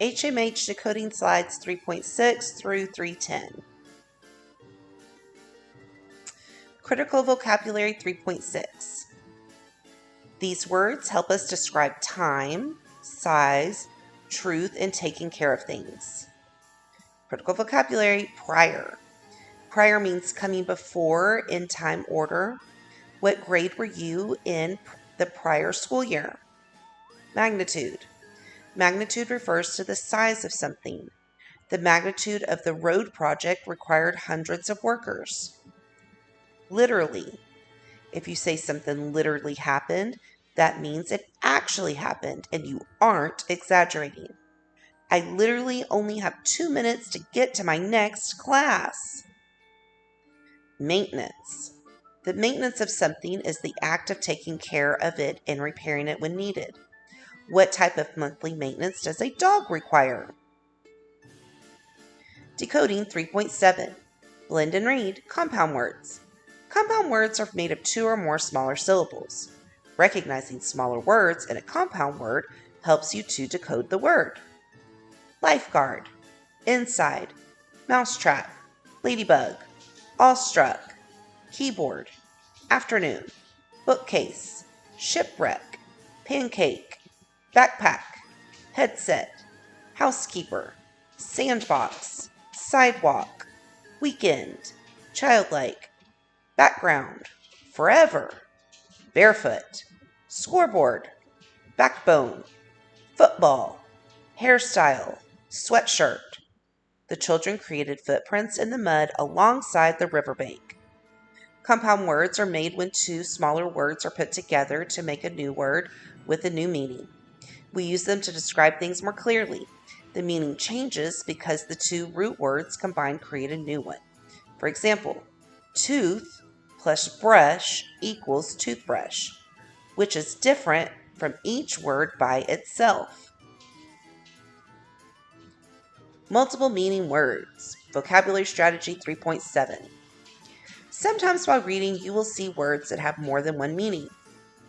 HMH Decoding Slides 3.6 through 310. Critical Vocabulary 3.6. These words help us describe time, size, truth, and taking care of things. Critical Vocabulary, prior. Prior means coming before in time order. What grade were you in the prior school year? Magnitude. Magnitude refers to the size of something. The magnitude of the road project required hundreds of workers. Literally. If you say something literally happened, that means it actually happened and you aren't exaggerating. I literally only have 2 minutes to get to my next class. Maintenance. The maintenance of something is the act of taking care of it and repairing it when needed. What type of monthly maintenance does a dog require? Decoding 3.7. Blend and read compound words. Compound words are made of 2 or more smaller syllables. Recognizing smaller words in a compound word helps you to decode the word. Lifeguard, inside, mousetrap, ladybug, awestruck, keyboard, afternoon, bookcase, shipwreck, pancake, backpack, headset, housekeeper, sandbox, sidewalk, weekend, childlike, background, forever, barefoot, scoreboard, backbone, football, hairstyle, sweatshirt. The children created footprints in the mud alongside the riverbank. Compound words are made when 2 smaller words are put together to make a new word with a new meaning. We use them to describe things more clearly. The meaning changes because the 2 root words combined create a new one. For example, tooth plus brush equals toothbrush, which is different from each word by itself. Multiple meaning words. Vocabulary Strategy 3.7. Sometimes while reading, you will see words that have more than one meaning.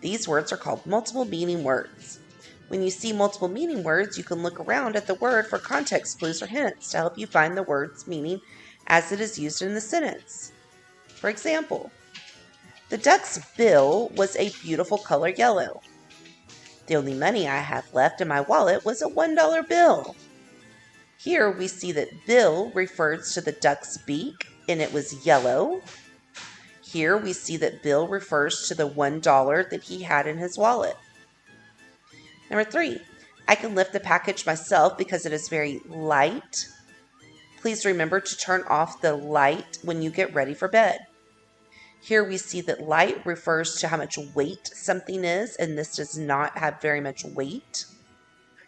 These words are called multiple meaning words. When you see multiple meaning words, you can look around at the word for context clues or hints to help you find the word's meaning as it is used in the sentence. For example, the duck's bill was a beautiful color yellow. The only money I have left in my wallet was a $1 bill. Here we see that bill refers to the duck's beak and it was yellow. Here we see that bill refers to the $1 that he had in his wallet. Number 3, I can lift the package myself because it is very light. Please remember to turn off the light when you get ready for bed. Here we see that light refers to how much weight something is, and this does not have very much weight.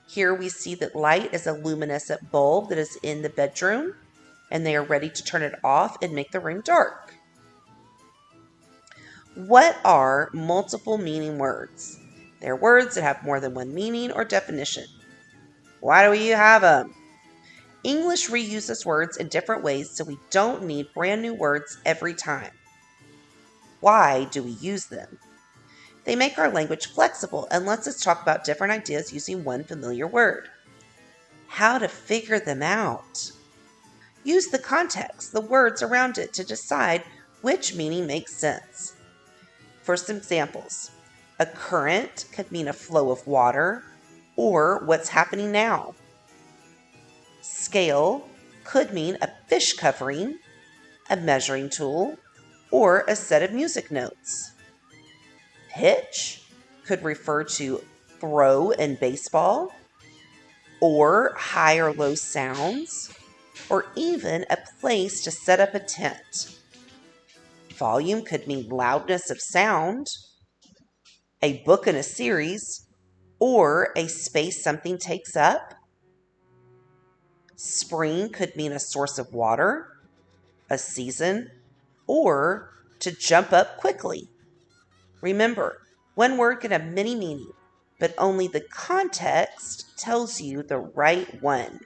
Here we see that light is a luminescent bulb that is in the bedroom, and they are ready to turn it off and make the room dark. What are multiple meaning words? They're words that have more than one meaning or definition. Why do you have them? English reuses words in different ways, so we don't need brand new words every time. Why do we use them? They make our language flexible and lets us talk about different ideas using one familiar word. How to figure them out? Use the context, the words around it, to decide which meaning makes sense. For some examples, a current could mean a flow of water or what's happening now. Scale could mean a fish covering, a measuring tool, or a set of music notes. Pitch could refer to throw in baseball, or high or low sounds, or even a place to set up a tent. Volume could mean loudness of sound, a book in a series, or a space something takes up. Spring could mean a source of water, a season, or to jump up quickly. Remember, one word can have many meanings, but only the context tells you the right one.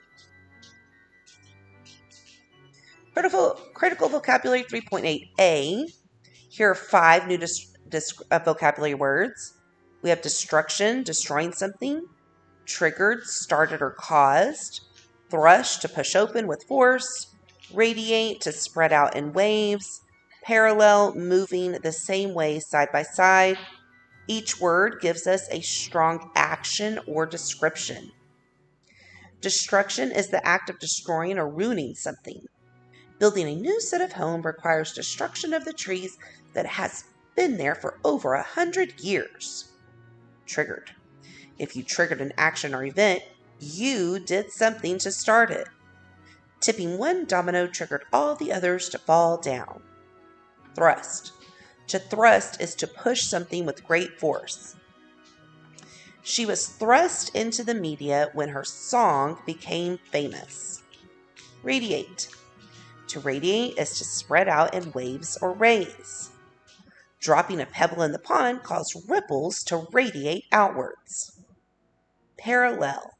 Critical Vocabulary 3.8a. Here are 5 new vocabulary words. We have destruction, destroying something. Triggered, started, or caused. Thrust, to push open with force. Radiate, to spread out in waves. Parallel, moving the same way side by side. Each word gives us a strong action or description. Destruction is the act of destroying or ruining something. Building a new set of home requires destruction of the trees that has been there for over 100 years. Triggered. If you triggered an action or event, you did something to start it. Tipping one domino triggered all the others to fall down. Thrust. To thrust is to push something with great force. She was thrust into the media when her song became famous. Radiate. To radiate is to spread out in waves or rays. Dropping a pebble in the pond caused ripples to radiate outwards. Parallel.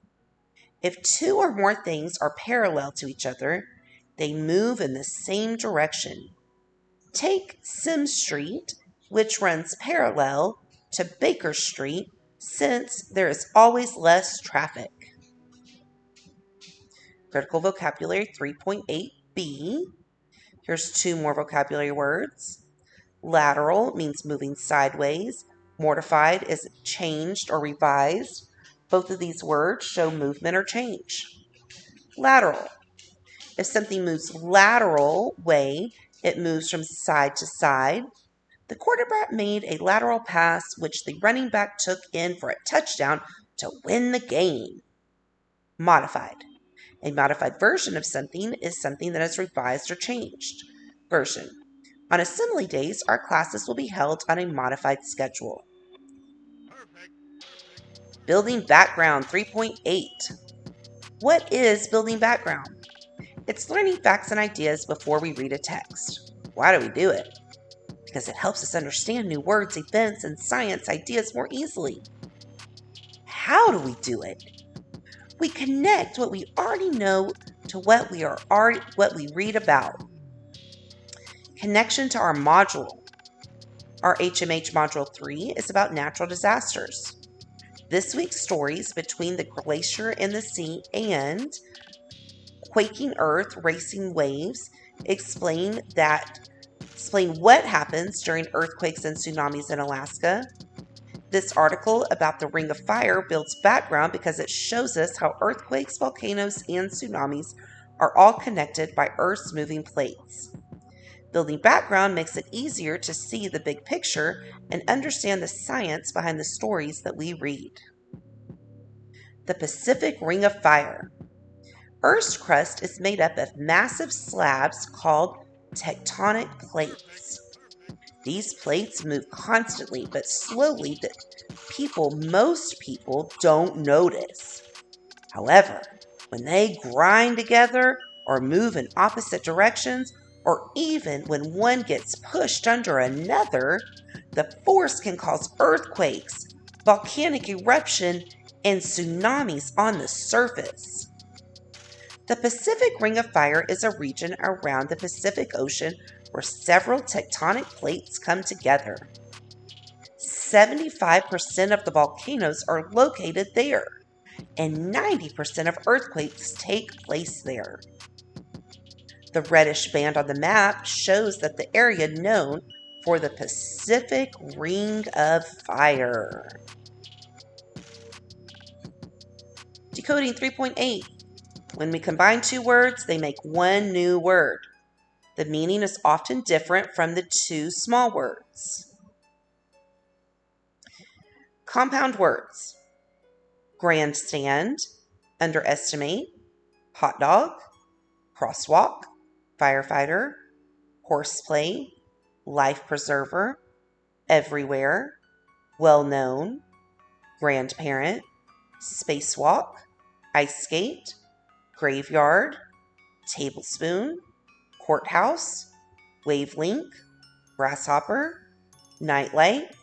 If two or more things are parallel to each other, they move in the same direction. Take Sim Street, which runs parallel to Baker Street, since there is always less traffic. Critical Vocabulary 3.8b. Here's two more vocabulary words. Lateral means moving sideways. Mortified is changed or revised. Both of these words show movement or change. Lateral. If something moves lateral way, it moves from side to side. The quarterback made a lateral pass, which the running back took in for a touchdown to win the game. Modified. A modified version of something is something that is revised or changed. Version. On assembly days, our classes will be held on a modified schedule. Building background 3.8. What is building background? It's learning facts and ideas before we read a text. Why do we do it? Because it helps us understand new words, events, and science ideas more easily. How do we do it? We connect what we already know to what we read about. Connection to our module. Our HMH Module 3 is about natural disasters. This week's stories between the glacier and the sea and quaking earth, racing waves explain what happens during earthquakes and tsunamis in Alaska. This article about the Ring of Fire builds background because it shows us how earthquakes, volcanoes, and tsunamis are all connected by Earth's moving plates. Building background makes it easier to see the big picture and understand the science behind the stories that we read. The Pacific Ring of Fire. Earth's crust is made up of massive slabs called tectonic plates. These plates move constantly but slowly that most people don't notice. However, when they grind together or move in opposite directions, or even when one gets pushed under another, the force can cause earthquakes, volcanic eruption, and tsunamis on the surface. The Pacific Ring of Fire is a region around the Pacific Ocean where several tectonic plates come together. 75% of the volcanoes are located there, and 90% of earthquakes take place there. The reddish band on the map shows that the area known for the Pacific Ring of Fire. Decoding 3.8. When we combine two words, they make one new word. The meaning is often different from the two small words. Compound words. Grandstand, underestimate, hot dog, crosswalk, firefighter, horseplay, life preserver, everywhere, well-known, grandparent, spacewalk, ice skate, graveyard, tablespoon, courthouse, wavelength, grasshopper, nightlight,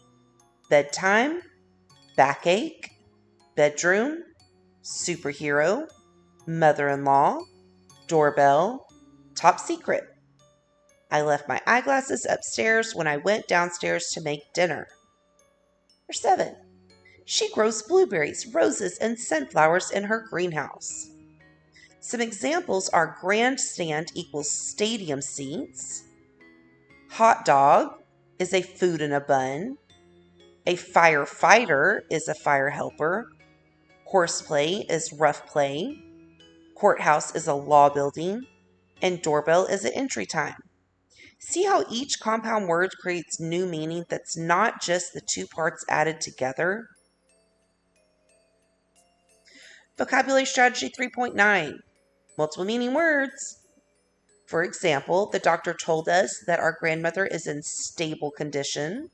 bedtime, backache, bedroom, superhero, mother-in-law, doorbell, top secret. I left my eyeglasses upstairs when I went downstairs to make dinner. Number 7. She grows blueberries, roses, and sunflowers in her greenhouse. Some examples are grandstand equals stadium seats. Hot dog is a food in a bun. A firefighter is a fire helper. Horseplay is rough play. Courthouse is a law building. And doorbell is an entry time. See how each compound word creates new meaning that's not just the two parts added together? Vocabulary Strategy 3.9. Multiple meaning words. For example, the doctor told us that our grandmother is in stable condition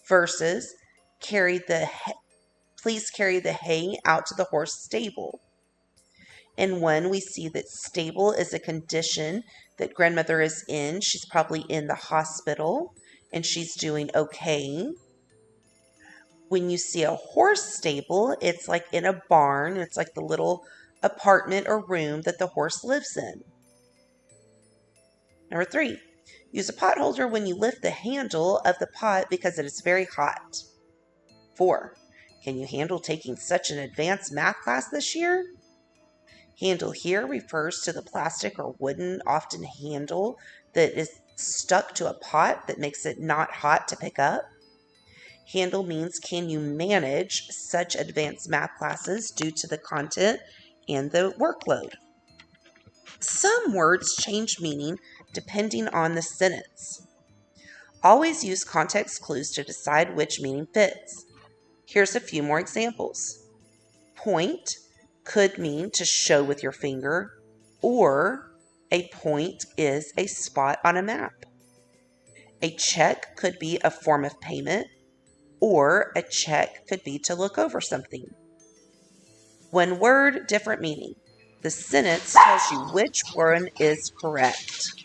versus please carry the hay out to the horse stable. In one, we see that stable is a condition that grandmother is in. She's probably in the hospital and she's doing okay. When you see a horse stable, it's like in a barn. It's like the little apartment or room that the horse lives in. Number 3, use a pot holder when you lift the handle of the pot because it is very hot. 4, can you handle taking such an advanced math class this year? Handle here refers to the plastic or wooden, often handle that is stuck to a pot that makes it not hot to pick up. Handle means can you manage such advanced math classes due to the content and the workload. Some words change meaning depending on the sentence. Always use context clues to decide which meaning fits. Here's a few more examples. Point could mean to show with your finger, or a point is a spot on a map. A check could be a form of payment, or a check could be to look over something. One word, different meaning. The sentence tells you which one is correct.